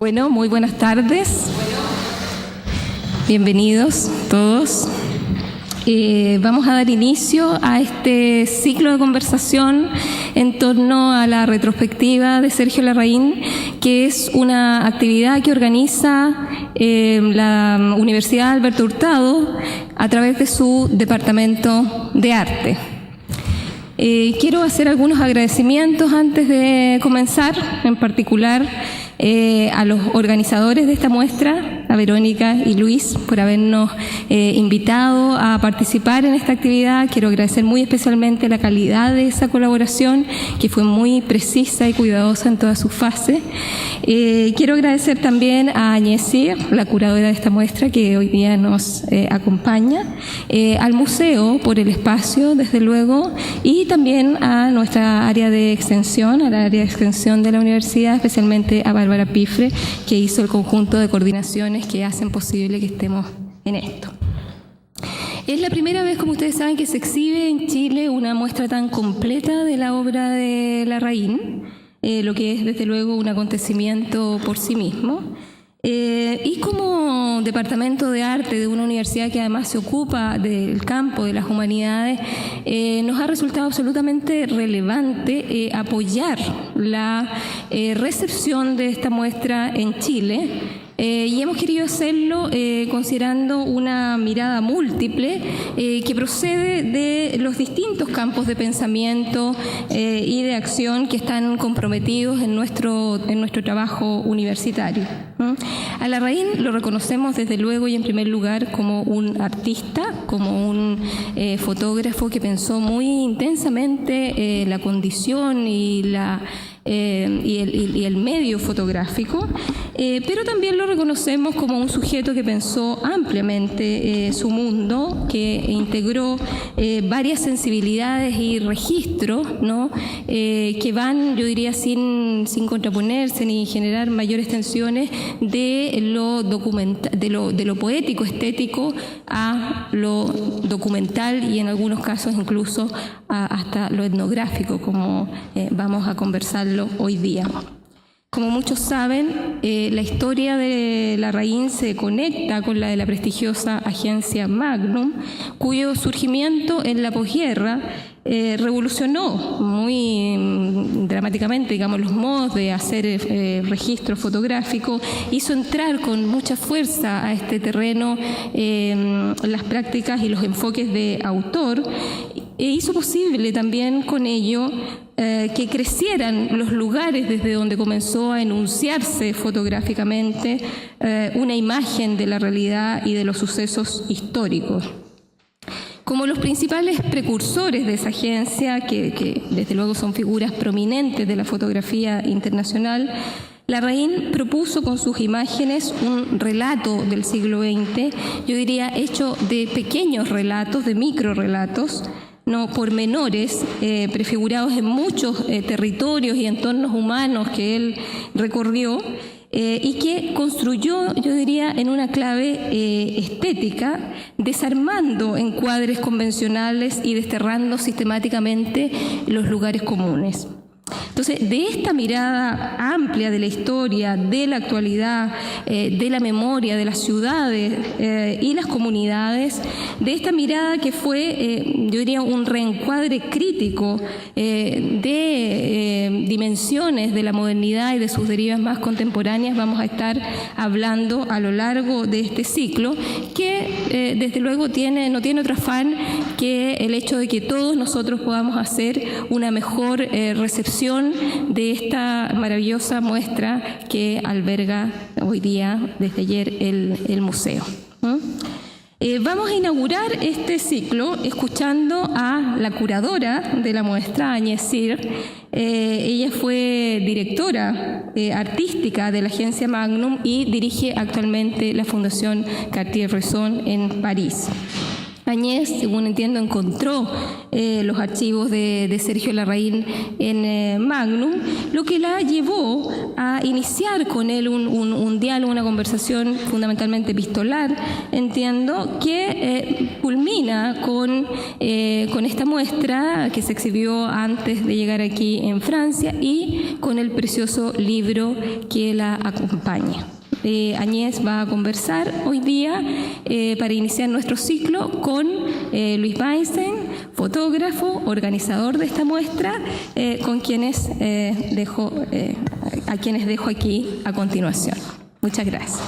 Bueno, muy buenas tardes. Bienvenidos todos. Vamos a dar inicio a este ciclo de conversación en torno a la retrospectiva de Sergio Larraín, que es una actividad que organiza la Universidad Alberto Hurtado a través de su Departamento de Arte. Quiero hacer algunos agradecimientos antes de comenzar, en particular a los organizadores de esta muestra, a Verónica y Luis, por habernos invitado a participar en esta actividad. Quiero agradecer muy especialmente la calidad de esa colaboración, que fue muy precisa y cuidadosa en todas sus fases. Quiero agradecer también a Añesir, la curadora de esta muestra, que hoy día nos acompaña, al museo por el espacio, desde luego, y también a nuestra área de extensión, a la área de extensión de la universidad, especialmente a Bárbara Pifre, que hizo el conjunto de coordinaciones que hacen posible que estemos en esto. Es la primera vez, como ustedes saben, que se exhibe en Chile una muestra tan completa de la obra de Larraín, lo que es desde luego un acontecimiento por sí mismo. Y como departamento de arte de una universidad que además se ocupa del campo de las humanidades, nos ha resultado absolutamente relevante apoyar la recepción de esta muestra en Chile. Y hemos querido hacerlo considerando una mirada múltiple que procede de los distintos campos de pensamiento y de acción que están comprometidos en nuestro trabajo universitario. A Larraín lo reconocemos desde luego y en primer lugar como un artista, como un fotógrafo que pensó muy intensamente la condición y el medio fotográfico, pero también lo reconocemos como un sujeto que pensó ampliamente su mundo, que integró varias sensibilidades y registros, ¿no? Que van, yo diría, sin contraponerse ni generar mayores tensiones de lo poético, estético, a lo documental y en algunos casos incluso hasta lo etnográfico, como vamos a conversarlo hoy día. Como muchos saben, la historia de Larraín se conecta con la de la prestigiosa agencia Magnum, cuyo surgimiento en la posguerra revolucionó muy dramáticamente, digamos, los modos de hacer registro fotográfico, hizo entrar con mucha fuerza a este terreno las prácticas y los enfoques de autor, e hizo posible también con ello que crecieran los lugares desde donde comenzó a enunciarse fotográficamente una imagen de la realidad y de los sucesos históricos. Como los principales precursores de esa agencia, que desde luego son figuras prominentes de la fotografía internacional, Larraín propuso con sus imágenes un relato del siglo XX, yo diría hecho de pequeños relatos, de microrelatos, no pormenores, prefigurados en muchos territorios y entornos humanos que él recorrió, y que construyó, yo diría, en una clave estética, desarmando encuadres convencionales y desterrando sistemáticamente los lugares comunes. Entonces, de esta mirada amplia de la historia, de la actualidad, de la memoria, de las ciudades y las comunidades, de esta mirada que fue, yo diría, un reencuadre crítico de dimensiones de la modernidad y de sus derivas más contemporáneas, vamos a estar hablando a lo largo de este ciclo, que desde luego no tiene otro afán que el hecho de que todos nosotros podamos hacer una mejor recepción de esta maravillosa muestra que alberga hoy día, desde ayer, el museo. Vamos a inaugurar este ciclo escuchando a la curadora de la muestra, Añesir. Ella fue directora artística de la agencia Magnum y dirige actualmente la Fundación Cartier-Bresson en París. Añez, según entiendo, encontró los archivos de Sergio Larraín en Magnum, lo que la llevó a iniciar con él un diálogo, una conversación fundamentalmente epistolar, entiendo, que culmina con esta muestra que se exhibió antes de llegar aquí en Francia y con el precioso libro que la acompaña. Añez va a conversar hoy día para iniciar nuestro ciclo con Luis Weinstein, fotógrafo, organizador de esta muestra, a quienes dejo aquí a continuación. Muchas gracias.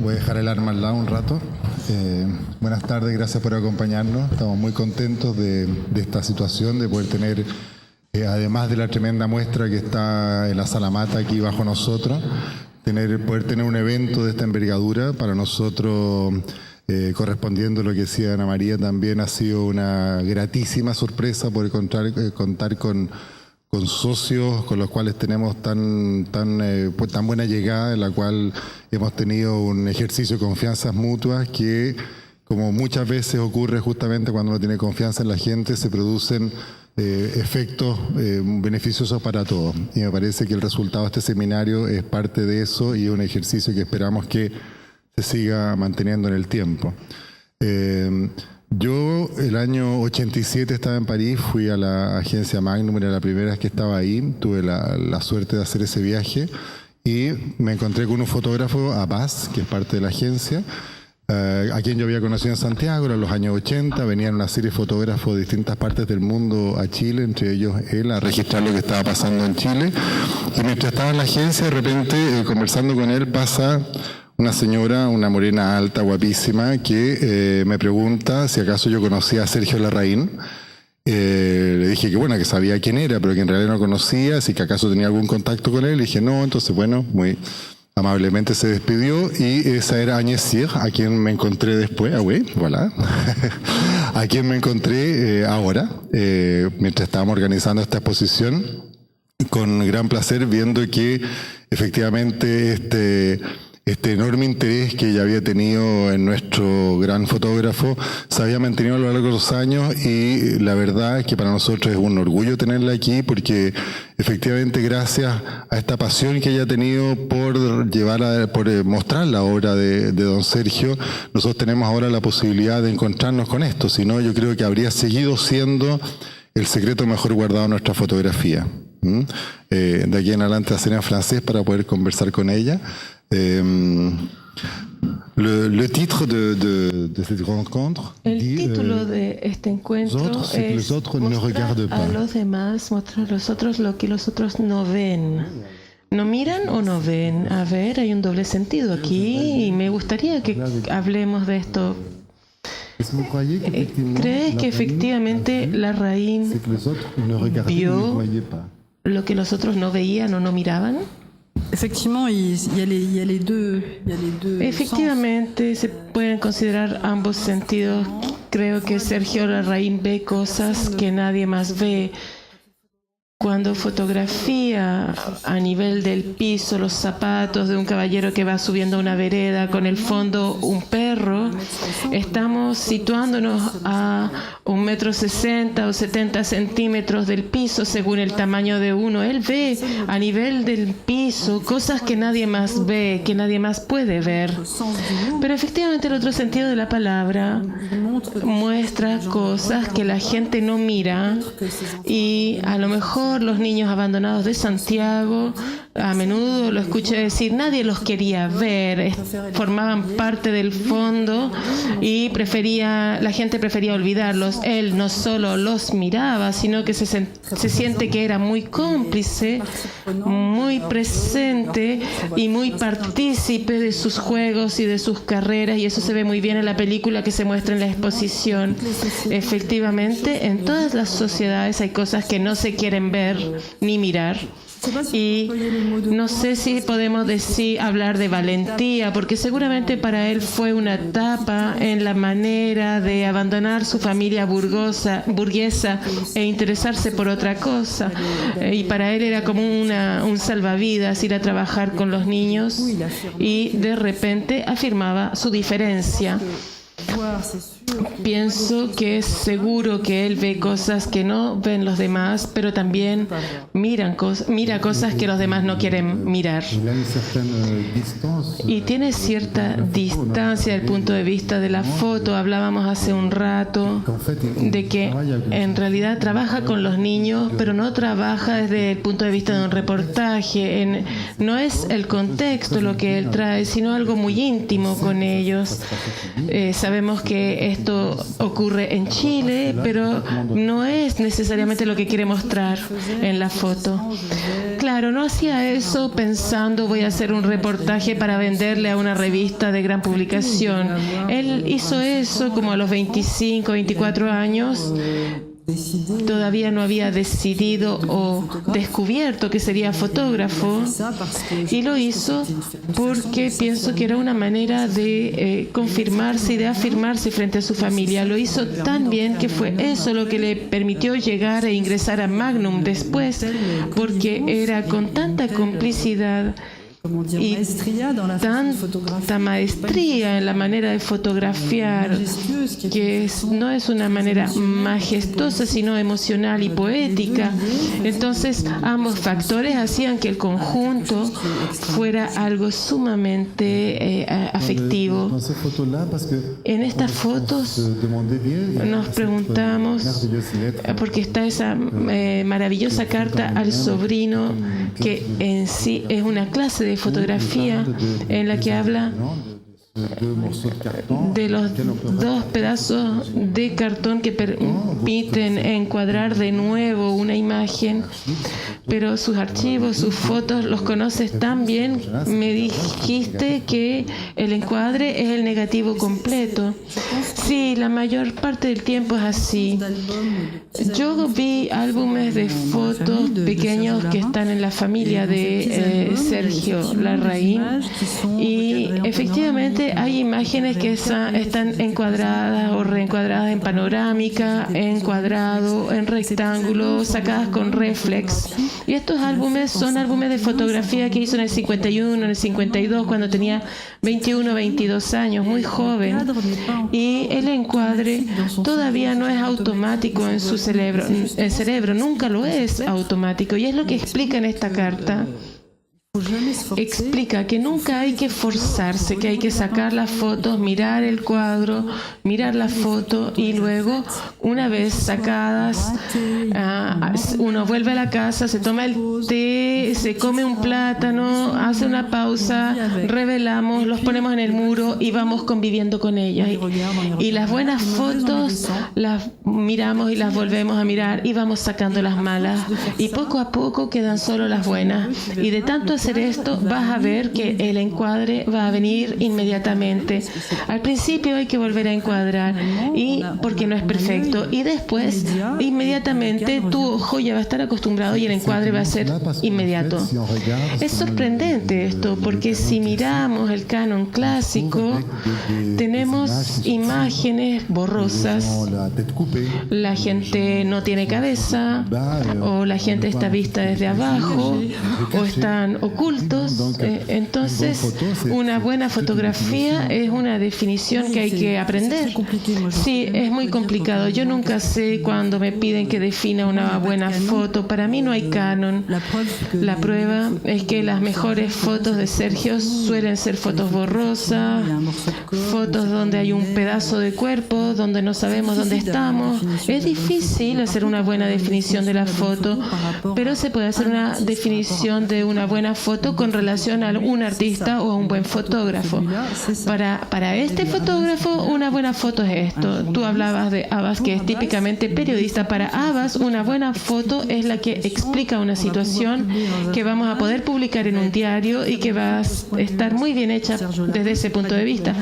Voy a dejar el arma al lado un rato. Buenas tardes, gracias por acompañarnos. Estamos muy contentos de esta situación, de poder tener, además de la tremenda muestra que está en la Sala Mata aquí bajo nosotros, poder tener un evento de esta envergadura. Para nosotros, correspondiendo a lo que decía Ana María, también ha sido una gratísima sorpresa poder contar con socios con los cuales tenemos tan buena llegada, en la cual hemos tenido un ejercicio de confianzas mutuas que, como muchas veces ocurre justamente cuando uno tiene confianza en la gente, se producen efectos beneficiosos para todos. Y me parece que el resultado de este seminario es parte de eso y un ejercicio que esperamos que se siga manteniendo en el tiempo. Yo el año 87 estaba en París, fui a la agencia Magnum, era la primera vez que estaba ahí, tuve la suerte de hacer ese viaje y me encontré con un fotógrafo, Abbas, que es parte de la agencia, a quien yo había conocido en Santiago en los años 80, venían una serie de fotógrafos de distintas partes del mundo a Chile, entre ellos él, a registrar lo que estaba pasando en Chile, y mientras estaba en la agencia, de repente, conversando con él, pasa una señora, una morena alta, guapísima, que me pregunta si acaso yo conocía a Sergio Larraín. Le dije que bueno, que sabía quién era, pero que en realidad no conocía, así que acaso tenía algún contacto con él. Le dije no, entonces bueno, muy amablemente se despidió y esa era Agnès Cyr, a quien me encontré después, voilà, a quien me encontré ahora, mientras estábamos organizando esta exposición, con gran placer, viendo que efectivamente este enorme interés que ella había tenido en nuestro gran fotógrafo se había mantenido a lo largo de los años, y la verdad es que para nosotros es un orgullo tenerla aquí, porque efectivamente gracias a esta pasión que ella ha tenido por mostrar la obra de don Sergio, nosotros tenemos ahora la posibilidad de encontrarnos con esto. Si no, yo creo que habría seguido siendo el secreto mejor guardado de nuestra fotografía. De aquí en adelante haceré en francés para poder conversar con ella. Le titre de cette rencontre dit, título de este encuentro es mostrar a los demás, mostrar a los otros lo que los otros no ven. ¿No miran o no ven? A ver, hay un doble sentido aquí y me gustaría que hablemos de esto. ¿Crees que efectivamente Larraín vio lo que los otros no veían o no miraban? Efectivamente, se pueden considerar ambos sentidos. Creo que Sergio Larraín ve cosas que nadie más ve. Cuando fotografía a nivel del piso los zapatos de un caballero que va subiendo una vereda con el fondo un perro, estamos situándonos a 1,60 m o 70 centímetros del piso según el tamaño de uno. Él ve a nivel del piso cosas que nadie más ve, que nadie más puede ver. Pero efectivamente el otro sentido de la palabra muestra cosas que la gente no mira, y a lo mejor los niños abandonados de Santiago A menudo lo escuché decir, nadie los quería ver, formaban parte del fondo y la gente prefería olvidarlos. Él no solo los miraba, sino que se siente que era muy cómplice, muy presente y muy partícipe de sus juegos y de sus carreras, y eso se ve muy bien en la película que se muestra en la exposición. Efectivamente, en todas las sociedades hay cosas que no se quieren ver ni mirar. Y no sé si podemos hablar de valentía, porque seguramente para él fue una etapa en la manera de abandonar su familia burguesa e interesarse por otra cosa. Y para él era como un salvavidas ir a trabajar con los niños, y de repente afirmaba su diferencia. Pienso que es seguro que él ve cosas que no ven los demás, pero también mira cosas que los demás no quieren mirar. Y tiene cierta distancia desde el punto de vista de la foto. Hablábamos hace un rato de que en realidad trabaja con los niños, pero no trabaja desde el punto de vista de un reportaje. No es el contexto lo que él trae, sino algo muy íntimo con ellos. Sabemos que esto ocurre en Chile, pero no es necesariamente lo que quiere mostrar en la foto. Claro, no hacía eso pensando voy a hacer un reportaje para venderle a una revista de gran publicación. Él hizo eso como a los 25, 24 años. Todavía no había decidido o descubierto que sería fotógrafo, y lo hizo porque pienso que era una manera de confirmarse y de afirmarse frente a su familia. Lo hizo tan bien que fue eso lo que le permitió llegar e ingresar a Magnum después, porque era con tanta complicidad y tanta maestría en la manera de fotografiar, que no es una manera majestuosa, sino emocional y poética. Entonces, ambos factores hacían que el conjunto fuera algo sumamente afectivo. En estas fotos nos preguntamos, porque está esa maravillosa carta al sobrino, que en sí es una clase de fotografía en la que habla de los dos pedazos de cartón que permiten encuadrar de nuevo una imagen, pero sus archivos, sus fotos, los conoces tan bien. Me dijiste que el encuadre es el negativo completo. Sí, la mayor parte del tiempo es así. Yo vi álbumes de fotos pequeños que están en la familia de Sergio Larraín, y efectivamente hay imágenes que están encuadradas o reencuadradas en panorámica, en cuadrado, en rectángulo, sacadas con reflex. Y estos álbumes son álbumes de fotografía que hizo en el 51, en el 52, cuando tenía 21, 22 años, muy joven. Y el encuadre todavía no es automático en su cerebro. El cerebro nunca lo es automático. Y es lo que explica en esta carta. Explica que nunca hay que forzarse, que hay que sacar las fotos, mirar el cuadro, mirar la foto, y luego, una vez sacadas, uno vuelve a la casa, se toma el té, se come un plátano, hace una pausa, revelamos, los ponemos en el muro y vamos conviviendo con ellas. Y las buenas fotos las miramos y las volvemos a mirar y vamos sacando las malas, y poco a poco quedan solo las buenas. Y de tanto hacer esto, vas a ver que el encuadre va a venir inmediatamente. Al principio hay que volver a encuadrar, porque no es perfecto, y después inmediatamente tu ojo ya va a estar acostumbrado y el encuadre va a ser inmediato. Es sorprendente esto, porque si miramos el canon clásico, tenemos imágenes borrosas. La gente no tiene cabeza, o la gente está vista desde abajo, o están ocultos. Entonces, una buena fotografía es una definición que hay que aprender. Sí, es muy complicado. Yo nunca sé cuando me piden que defina una buena foto. Para mí no hay canon. La prueba es que las mejores fotos de Sergio suelen ser fotos borrosas, fotos donde hay un pedazo de cuerpo, donde no sabemos dónde estamos. Es difícil hacer una buena definición de la foto, pero se puede hacer una definición de una buena foto con relación a un artista o a un buen fotógrafo. Para este fotógrafo, una buena foto es esto. Tú hablabas de Abbas, que es típicamente periodista. Para Abbas, una buena foto es la que explica una situación que vamos a poder publicar en un diario y que va a estar muy bien hecha desde ese punto de vista.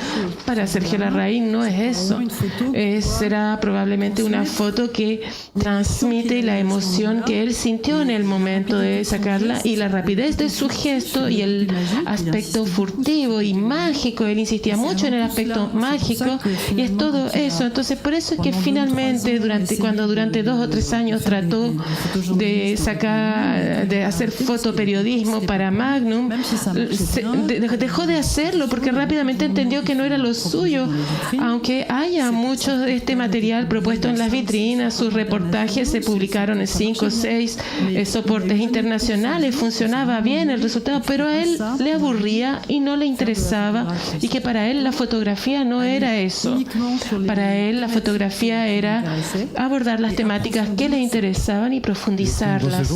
Para Sergio Larraín no es eso. Será probablemente una foto que transmite la emoción que él sintió en el momento de sacarla y la rapidez de su gesto y el aspecto furtivo y mágico. Él insistía mucho en el aspecto mágico y es todo eso. Entonces, por eso es que finalmente, cuando durante 2 o 3 años trató de hacer fotoperiodismo para Magnum, dejó de hacerlo porque rápidamente entendió que no era lo suyo. Aunque haya mucho de este material propuesto en las vitrinas, sus reportajes se publicaron en 5 o 6 soportes internacionales, funcionaba bien el resultado, pero a él le aburría y no le interesaba, y que para él la fotografía no era eso. Para él la fotografía era abordar las temáticas que le interesaban y profundizarlas.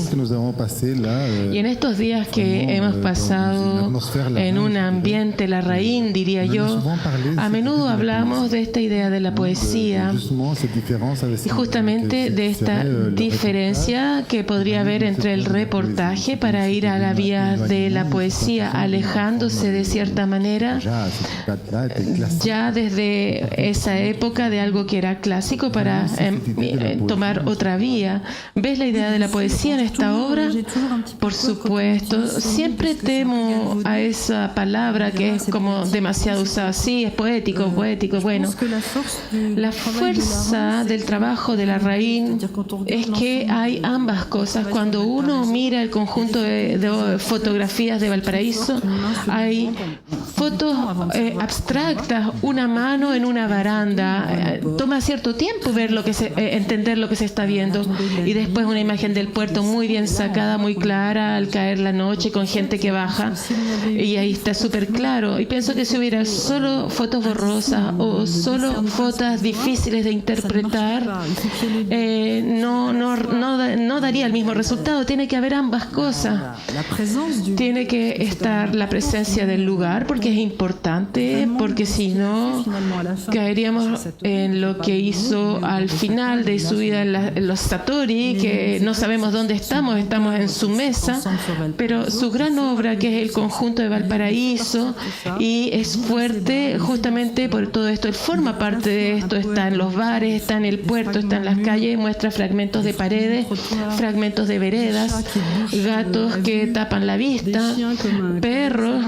Y en estos días que hemos pasado en un ambiente Larraín, diría yo, a menudo hablamos de esta idea de la poesía y justamente de esta diferencia que podría haber entre el reportaje para ir a la vía de la poesía, alejándose de cierta manera ya desde esa época de algo que era clásico para tomar otra vía. ¿Ves la idea de la poesía en esta obra? Por supuesto, siempre temo a esa palabra que es como demasiado usada. Sí, es poético. Bueno, la fuerza del trabajo de Larraín es que hay ambas cosas. Cuando uno mira el conjunto de fotografías de Valparaíso, hay fotos abstractas, una mano en una baranda. Toma cierto tiempo entender lo que se está viendo. Y después una imagen del puerto muy bien sacada, muy clara, al caer la noche, con gente que baja. Y ahí está súper claro. Y pienso que si hubiera solo fotos borrosas o solo fotos difíciles de interpretar, no daría el mismo resultado. Tiene que haber ambas cosas. Tiene que estar la presencia del lugar, porque es importante, porque si no, caeríamos en lo que hizo al final de su vida en los Satori, que no sabemos dónde estamos en su mesa, pero su gran obra, que es el conjunto de Valparaíso, y es fuerte justamente por todo esto. Él forma parte de esto, está en los bares, está en el puerto, está en las calles, muestra fragmentos de paredes, fragmentos de veredas, gatos que tapan la vista, perros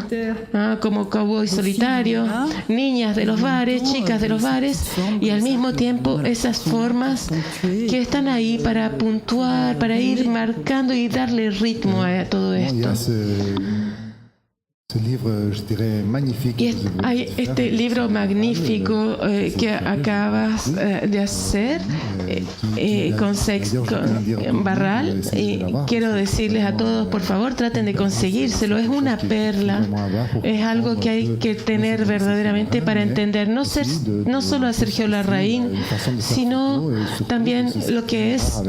como cowboy solitario, niñas de los bares, chicas de los bares, y al mismo tiempo esas formas que están ahí para puntuar, para ir marcando y darle ritmo a todo esto. Y hay este libro magnífico que acabas de hacer con Barral, y quiero decirles a todos, por favor, traten de conseguírselo. Es una perla, es algo que hay que tener verdaderamente para entender no solo a Sergio Larraín, sino también lo que es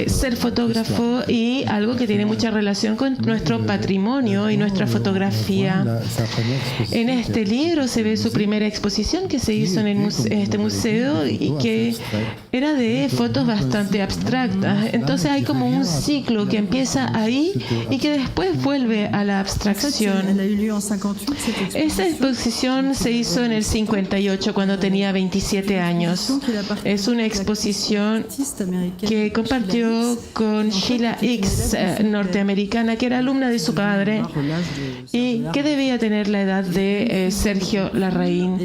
ser fotógrafo, y algo que tiene mucha relación con nuestro patrimonio y nuestra fotografía. En este libro se ve su primera exposición que se hizo en este museo, y que era de fotos bastante abstractas. Entonces hay como un ciclo que empieza ahí y que después vuelve a la abstracción. Esta exposición se hizo en el 58, cuando tenía 27 años. Es una exposición que compartió con Sheila Hicks, norteamericana, que era alumna de su padre y que debía tener la edad de Sergio Larraín.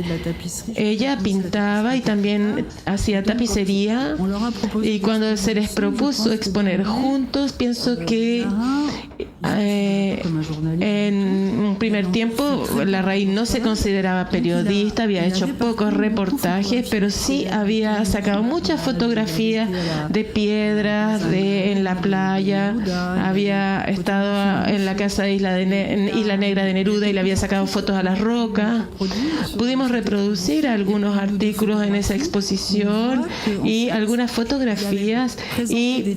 Ella pintaba y también hacía tapicería, y cuando se les propuso exponer juntos, pienso que En un primer tiempo, Larraín no se consideraba periodista, había hecho pocos reportajes, pero sí había sacado muchas fotografías de piedras en la playa, había estado en la casa de Isla Negra de Neruda y le había sacado fotos a las rocas. Pudimos reproducir algunos artículos en esa exposición y algunas fotografías, y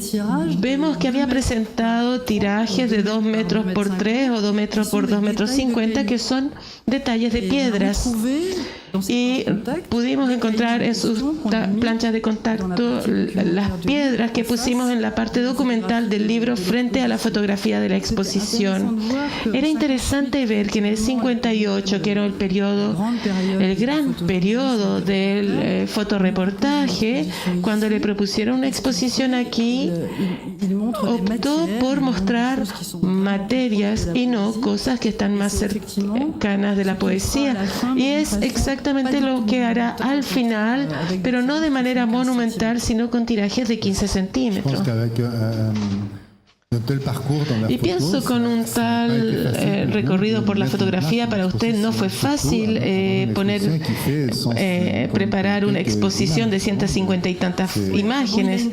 vemos que había presentado tirajes de 2 metros por 3 o 2 metros por 2 metros 50, que son detalles de piedras. Y pudimos encontrar en sus planchas de contacto las piedras que pusimos en la parte documental del libro frente a la fotografía de la exposición. Era interesante ver que en el 58, que era el gran periodo del fotoreportaje, cuando le propusieron una exposición aquí, optó por mostrar materias y no cosas que están más cercanas de la poesía. Y es exactamente lo que hará al final, pero no de manera monumental, sino con tirajes de 15 centímetros. Y pienso con un tal recorrido por la fotografía, para usted no fue fácil preparar una exposición de 150 y tantas imágenes.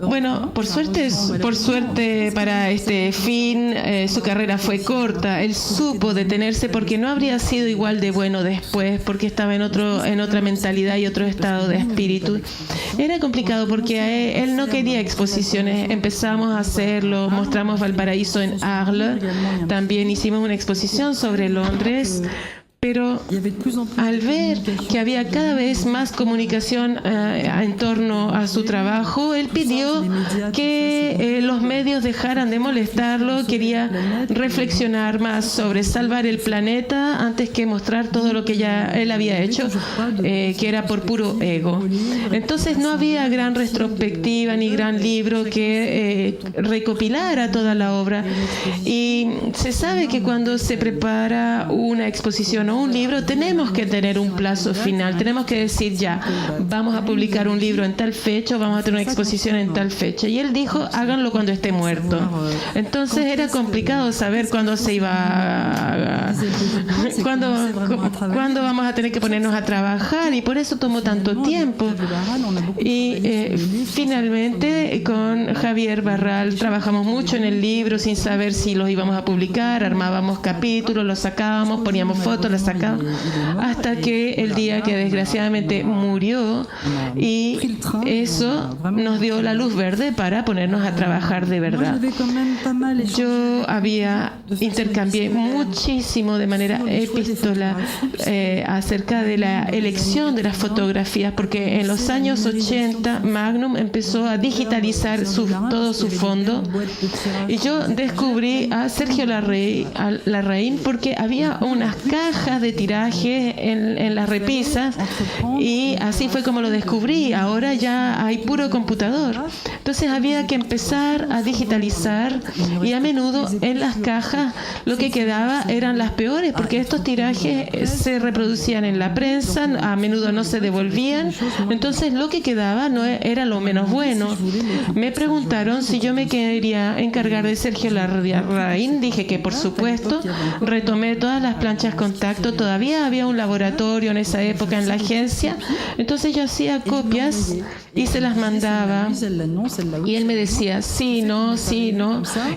Bueno, por suerte para este fin, su carrera fue corta. Él supo detenerse porque no habría sido igual de bueno después, porque estaba en otra mentalidad y otro estado de espíritu. Era complicado porque él no quería exposiciones. Empezamos a hacerlo, mostramos Valparaíso en Arles, también hicimos una exposición sobre Londres, pero al ver que había cada vez más comunicación en torno a su trabajo, él pidió que los medios dejaran de molestarlo. Quería reflexionar más sobre salvar el planeta antes que mostrar todo lo que ya él había hecho, que era por puro ego. Entonces no había gran retrospectiva ni gran libro que recopilara toda la obra. Y se sabe que cuando se prepara una exposición o un libro, tenemos que tener un plazo final, tenemos que decir ya, vamos a publicar un libro en tal fecha, vamos a tener una exposición en tal fecha. Y él dijo, háganlo cuando esté muerto. Entonces era complicado saber cuándo se iba cuándo vamos a tener que ponernos a trabajar, y por eso tomó tanto tiempo. Y finalmente con Javier Barral trabajamos mucho en el libro sin saber si los íbamos a publicar, armábamos capítulos, los sacábamos, poníamos fotos, las sacábamos, hasta que el día que desgraciadamente murió, y eso nos dio la luz verde para ponernos a trabajar de verdad. Yo intercambié muchísimo de manera epístola acerca de la elección de las fotografías, porque en los años 80 Magnum empezó a digitalizar todo su fondo, y yo descubrí a Sergio Larraín porque había unas cajas de tiraje en las repisas, y así fue como lo descubrí. Ahora ya hay puro computador, entonces había que empezar a digitalizar, y a menudo en las cajas lo que quedaba eran las peores, porque estos tirajes se reproducían en la prensa, a menudo no se devolvían, entonces lo que quedaba no era lo menos bueno. Me preguntaron si yo me quería encargar de Sergio Larraín. Dije que por supuesto. Retomé todas las planchas contacto. Todavía había un laboratorio en esa época en la agencia, entonces yo hacía copias y se las mandaba, y él me decía sí, no,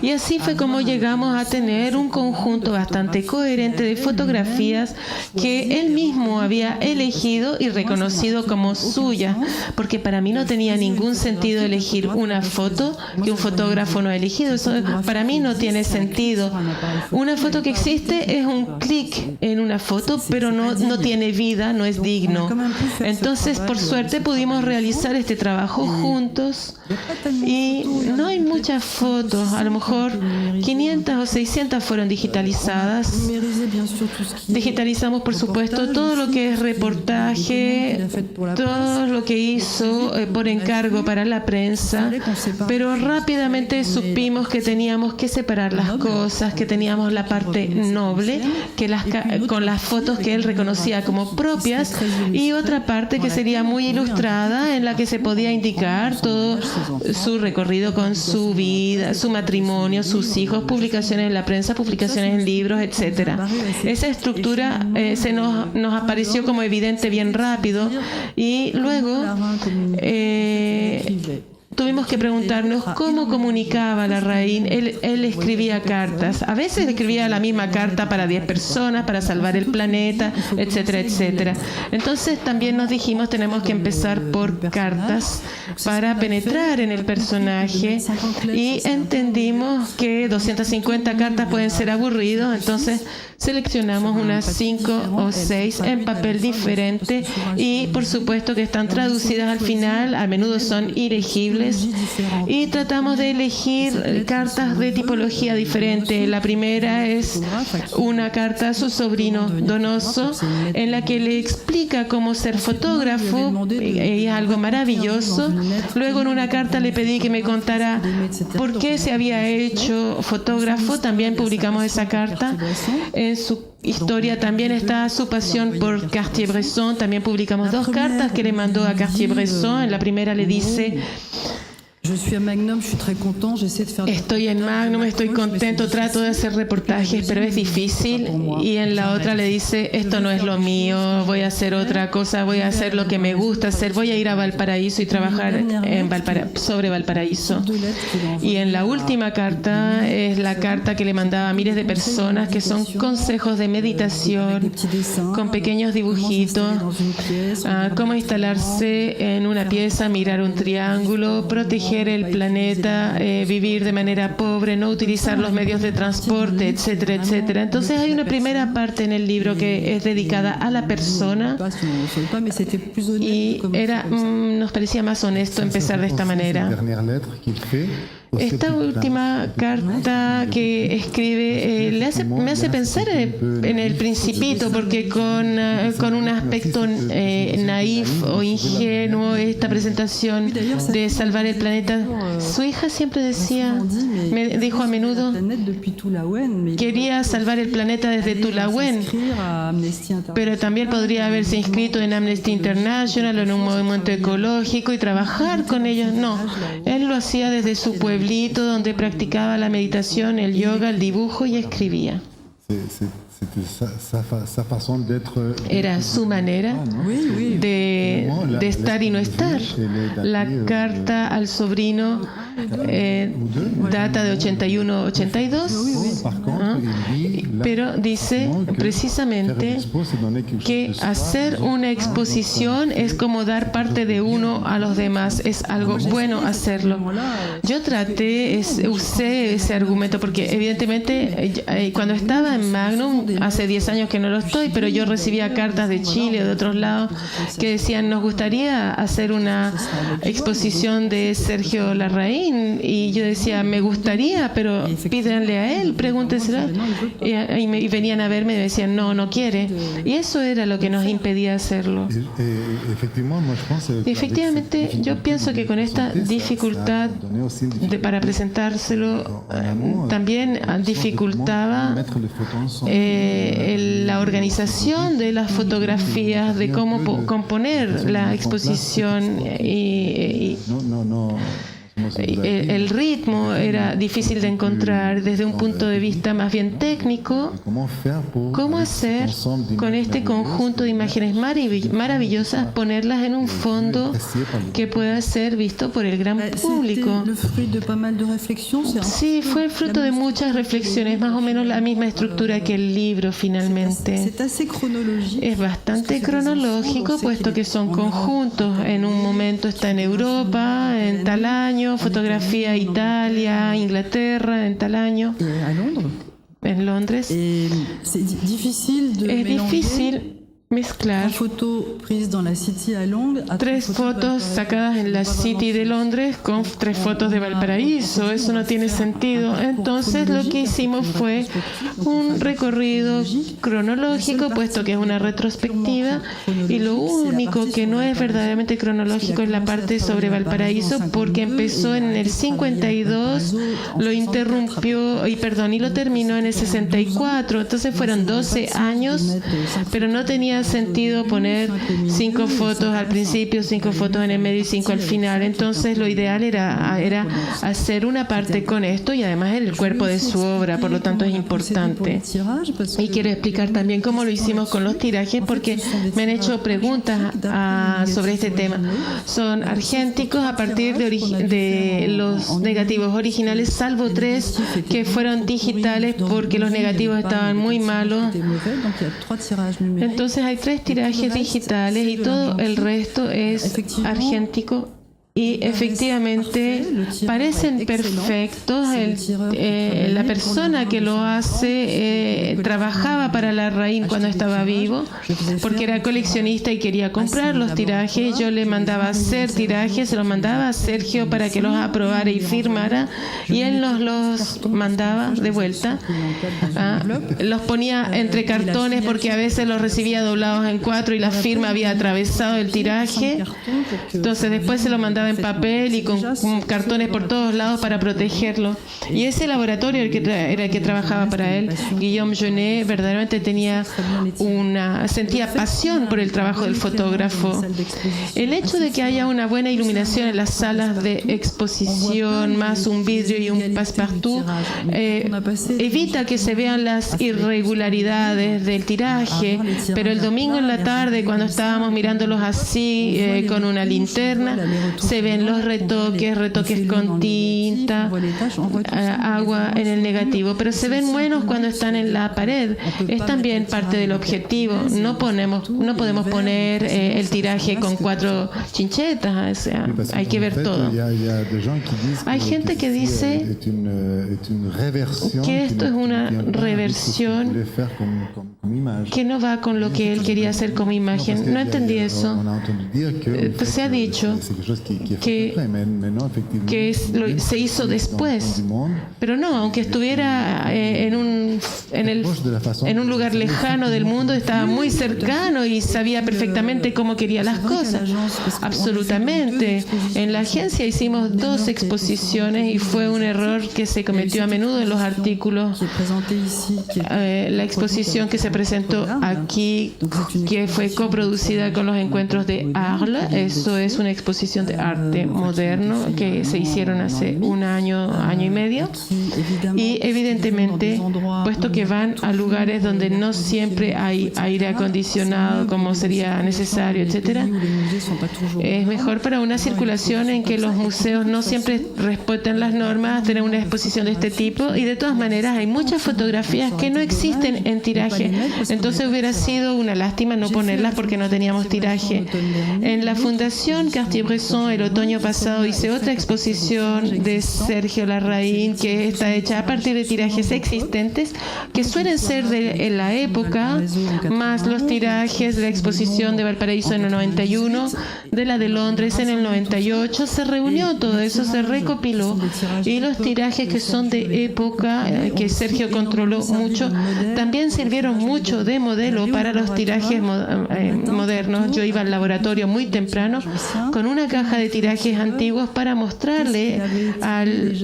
y así fue como llegamos a tener un conjunto bastante coherente de fotografías que él mismo había elegido y reconocido como suya, porque para mí no tenía ningún sentido elegir una foto que un fotógrafo no ha elegido. Eso para mí no tiene sentido. Una foto que existe es un clic en una foto, pero no tiene vida, no es digno. Entonces, por suerte, pudimos realizar este trabajo juntos, y no hay muchas fotos, a lo mejor 500 o 600 fueron digitalizadas. Digitalizamos, por supuesto, todo lo que es reportaje, todo lo que hizo hizo por encargo para la prensa, pero rápidamente supimos que teníamos que separar las cosas, que teníamos la parte noble, con las fotos que él reconocía como propias, y otra parte que sería muy ilustrada, en la que se podía indicar todo su recorrido con su vida, su matrimonio, sus hijos, publicaciones en la prensa, publicaciones en libros, etcétera. Esa estructura nos apareció como evidente bien rápido, y luego tuvimos que preguntarnos cómo comunicaba Larraín. Él escribía cartas. A veces escribía la misma carta para 10 personas, para salvar el planeta, etcétera, etcétera. Entonces también nos dijimos, tenemos que empezar por cartas para penetrar en el personaje, y entendimos que 250 cartas pueden ser aburridos, entonces seleccionamos unas 5 o 6 en papel diferente, y por supuesto que están traducidas al final, a menudo son ilegibles, y tratamos de elegir cartas de tipología diferente. La primera es una carta a su sobrino Donoso, en la que le explica cómo ser fotógrafo, y es algo maravilloso. Luego en una carta le pedí que me contara por qué se había hecho fotógrafo, también publicamos esa carta. En su historia también está su pasión por Cartier-Bresson, también publicamos 2 cartas que le mandó a Cartier-Bresson. En la primera le dice: estoy en Magnum, estoy contento, trato de hacer reportajes, pero es difícil. Y en la otra le dice: esto no es lo mío, voy a hacer otra cosa, voy a hacer lo que me gusta hacer, voy a ir a Valparaíso y trabajar sobre Valparaíso. Y en la última carta es la carta que le mandaba a miles de personas, que son consejos de meditación, con pequeños dibujitos, cómo instalarse en una pieza, mirar un triángulo, proteger el planeta, vivir de manera pobre, no utilizar los medios de transporte, etcétera, etcétera. Entonces hay una primera parte en el libro que es dedicada a la persona, y nos parecía más honesto empezar de esta manera. Esta última carta que escribe me hace pensar en el Principito, porque con un aspecto naif o ingenuo, esta presentación de salvar el planeta. Su hija siempre me dijo a menudo, quería salvar el planeta desde Tulahuén, pero también podría haberse inscrito en Amnesty International o en un movimiento ecológico y trabajar con ellos. No, él lo hacía desde su pueblo, donde practicaba la meditación, el yoga, el dibujo y escribía. Era su manera de estar y no estar. La carta al sobrino data de 81-82, pero dice precisamente que hacer una exposición es como dar parte de uno a los demás, es algo bueno hacerlo. Yo usé ese argumento porque evidentemente cuando estaba en Magnum, hace 10 años que no lo estoy, pero yo recibía cartas de Chile o de otros lados que decían: nos gustaría hacer una exposición de Sergio Larraín, y yo decía: me gustaría, pero pídanle a él, pregúntenselo. Y venían a verme y me decían: no quiere. Y eso era lo que nos impedía hacerlo. Efectivamente, yo pienso que con esta dificultad para presentárselo también dificultaba la organización de las fotografías, de cómo componer la exposición, y el ritmo era difícil de encontrar desde un punto de vista más bien técnico. ¿Cómo hacer con este conjunto de imágenes maravillosas, ponerlas en un fondo que pueda ser visto por el gran público? Sí, fue el fruto de muchas reflexiones, más o menos la misma estructura que el libro finalmente. Es bastante cronológico, puesto que son conjuntos. En un momento está en Europa, en tal año, fotografía Italia, Inglaterra, en tal año, en Londres. Es difícil mezclar 3 fotos sacadas en la City de Londres con 3 fotos de Valparaíso. Eso no tiene sentido. Entonces lo que hicimos fue un recorrido cronológico, puesto que es una retrospectiva, y lo único que no es verdaderamente cronológico es la parte sobre Valparaíso, porque empezó en el 52, lo interrumpió y lo terminó en el 64. Entonces fueron 12 años, pero no tenía sentido poner 5 fotos al principio, 5 fotos en el medio y 5 al final. Entonces lo ideal era hacer una parte con esto, y además era el cuerpo de su obra, por lo tanto es importante. Y quiero explicar también cómo lo hicimos con los tirajes, porque me han hecho preguntas sobre este tema. Son argénticos a partir de los negativos originales, salvo 3 que fueron digitales porque los negativos estaban muy malos. Entonces hay 3 tirajes digitales y todo el resto es argéntico. Y efectivamente parecen perfectos. La persona que lo hace trabajaba para Larraín cuando estaba vivo, porque era coleccionista y quería comprar los tirajes. Yo le mandaba hacer tirajes, se los mandaba a Sergio para que los aprobara y firmara, y él nos los mandaba de vuelta. Los ponía entre cartones porque a veces los recibía doblados en 4 y la firma había atravesado el tiraje. Entonces después se lo mandaba en papel y con cartones por todos lados para protegerlo. Y ese laboratorio era el que trabajaba para él. Guillaume Genet verdaderamente sentía pasión por el trabajo del fotógrafo. El hecho de que haya una buena iluminación en las salas de exposición, más un vidrio y un passepartout, evita que se vean las irregularidades del tiraje. Pero el domingo en la tarde, cuando estábamos mirándolos así con una linterna, se ven los retoques con tinta, agua en el negativo, pero se ven buenos cuando están en la pared. Es también parte del objetivo. No podemos poner el tiraje con 4 chinchetas, o sea, hay que ver todo. Hay gente que dice que esto es una reversión que no va con lo que él quería hacer como imagen. No entendí eso. Pues se ha dicho que se hizo después, pero no, aunque estuviera en un lugar lejano del mundo, estaba muy cercano y sabía perfectamente cómo quería las cosas. Absolutamente. En la agencia hicimos 2 exposiciones y fue un error que se cometió a menudo en los artículos. La exposición que se presentó aquí, que fue coproducida con los encuentros de Arles, eso es una exposición de arte moderno que se hicieron hace un año y medio, y evidentemente, puesto que van a lugares donde no siempre hay aire acondicionado como sería necesario, etcétera, es mejor para una circulación en que los museos no siempre respetan las normas tener una exposición de este tipo. Y de todas maneras hay muchas fotografías que no existen en tiraje, entonces hubiera sido una lástima no ponerlas porque no teníamos tiraje. En la Fundación Cartier-Bresson el otoño pasado hice otra exposición de Sergio Larraín, que está hecha a partir de tirajes existentes que suelen ser de la época, más los tirajes de la exposición de Valparaíso en el 91, de la de Londres en el 98. Se reunió todo eso, se recopiló, y los tirajes que son de época, que Sergio controló mucho, también sirvieron mucho de modelo para los tirajes modernos. Yo iba al laboratorio muy temprano con una caja de tirajes antiguos para mostrarle al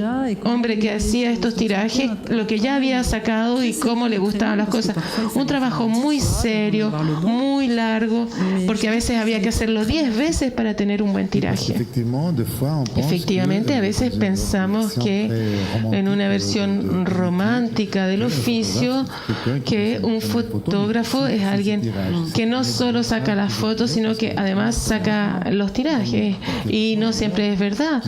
hombre que hacía estos tirajes lo que ya había sacado y cómo le gustaban las cosas. Un trabajo muy serio, muy largo, porque a veces había que hacerlo 10 veces para tener un buen tiraje. Efectivamente, a veces pensamos que en una versión romántica del oficio, que un fotógrafo es alguien que no solo saca las fotos, sino que además saca los tirajes. y no siempre es verdad.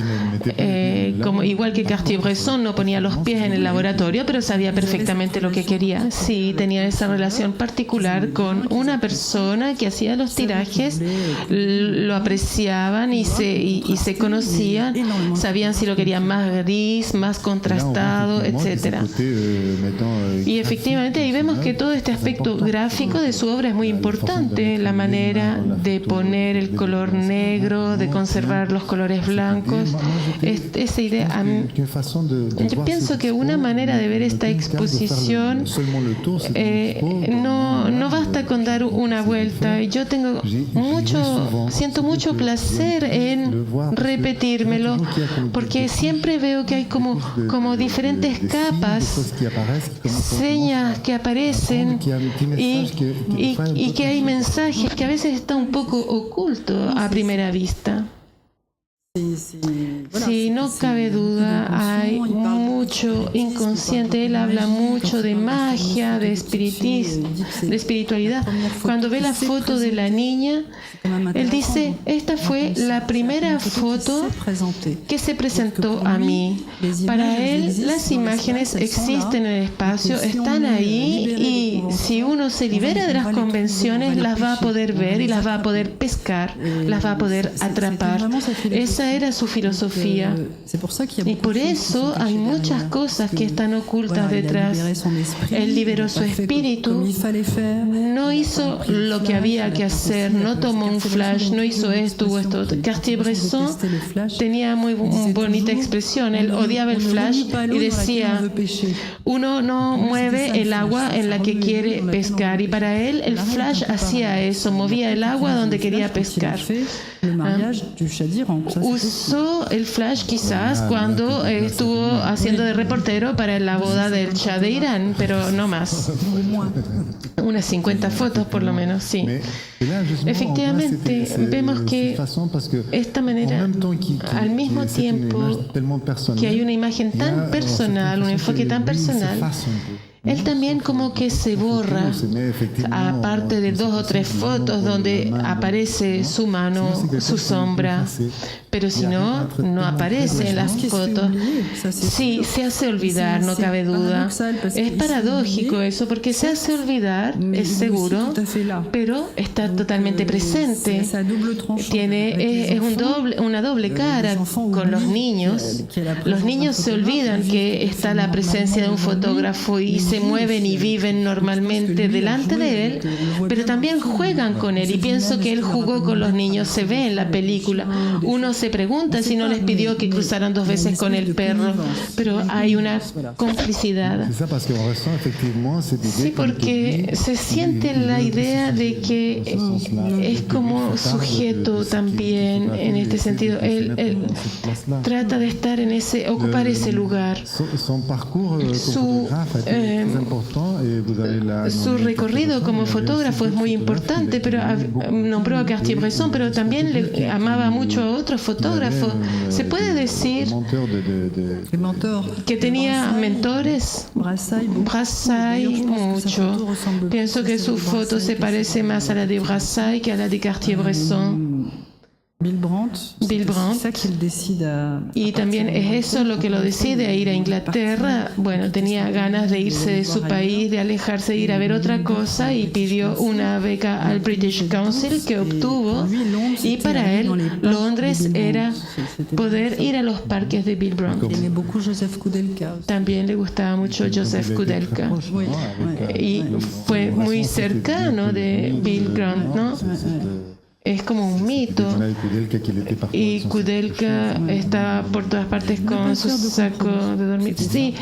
Como igual que Cartier-Bresson no ponía los pies en el laboratorio, pero sabía perfectamente lo que quería. Sí, tenía esa relación particular con una persona que hacía los tirajes, lo apreciaban y se conocían, sabían si lo querían más gris, más contrastado, etcétera. Y efectivamente ahí vemos que todo este aspecto gráfico de su obra es muy importante, la manera de poner el color negro, de conservar los colores blancos. Esa idea, yo pienso que una manera de ver esta exposición no basta con dar una vuelta. Yo siento mucho placer en repetírmelo, porque siempre veo que hay como diferentes capas, señas que aparecen y que hay mensajes que a veces está un poco oculto a primera vista. Sí, no cabe duda, hay mucho inconsciente. Él habla mucho de magia, de espiritualidad. Cuando ve la foto de la niña, él dice, esta fue la primera foto que se presentó a mí. Para él, las imágenes existen en el espacio, están ahí, y si uno se libera de las convenciones, las va a poder ver y las va a poder pescar, las va a poder atrapar. Esa era su filosofía. Y por eso hay muchas cosas que están ocultas detrás. Él liberó su espíritu, no hizo lo que había que hacer, no tomó un flash, no hizo esto o esto. Cartier-Bresson tenía muy bonita expresión. Él odiaba el flash y decía, uno no mueve el agua en la que quiere pescar. Y para él el flash hacía eso, movía el agua donde quería pescar. Usó el flash quizás cuando estuvo haciendo de reportero para la boda del Shah de Irán, pero no más. Unas 50 fotos por lo menos, sí. Efectivamente, vemos que esta manera, al mismo tiempo que hay una imagen tan personal, un enfoque tan personal, él también como que se borra, aparte de 2 o 3 fotos donde aparece su mano, su sombra, pero si no, no aparece en las fotos. Sí, se hace olvidar, no cabe duda. Es paradójico eso, porque se hace olvidar, es seguro, pero está totalmente presente. Es una doble cara con los niños. Los niños se olvidan que está la presencia de un fotógrafo y se mueven y viven normalmente delante de él, pero también juegan con él, y pienso que él jugó con los niños, se ve en la película. Uno se pregunta si no les pidió que cruzaran 2 veces con el perro, pero hay una complicidad. Sí, porque se siente la idea de que es como sujeto también en este sentido. Él trata de estar en ocupar ese lugar. Su recorrido como fotógrafo es muy importante, pero nombró a Cartier-Bresson, pero también le amaba mucho a otros fotógrafos. ¿Se puede decir que tenía mentores? Brassai, mucho. Pienso que su foto se parece más a la de Brassai que a la de Cartier-Bresson. Bill Brandt, y también es eso lo que lo decide a ir a Inglaterra. Bueno, tenía ganas de irse de su país, de alejarse, de ir a ver otra cosa, y pidió una beca al British Council que obtuvo, y para él Londres era poder ir a los parques de Bill Brandt. También le gustaba mucho Joseph Kudelka y fue muy cercano de Bill Brandt, ¿no? Es como un mito, y Kudelka está por todas partes con su saco de dormir. Sí,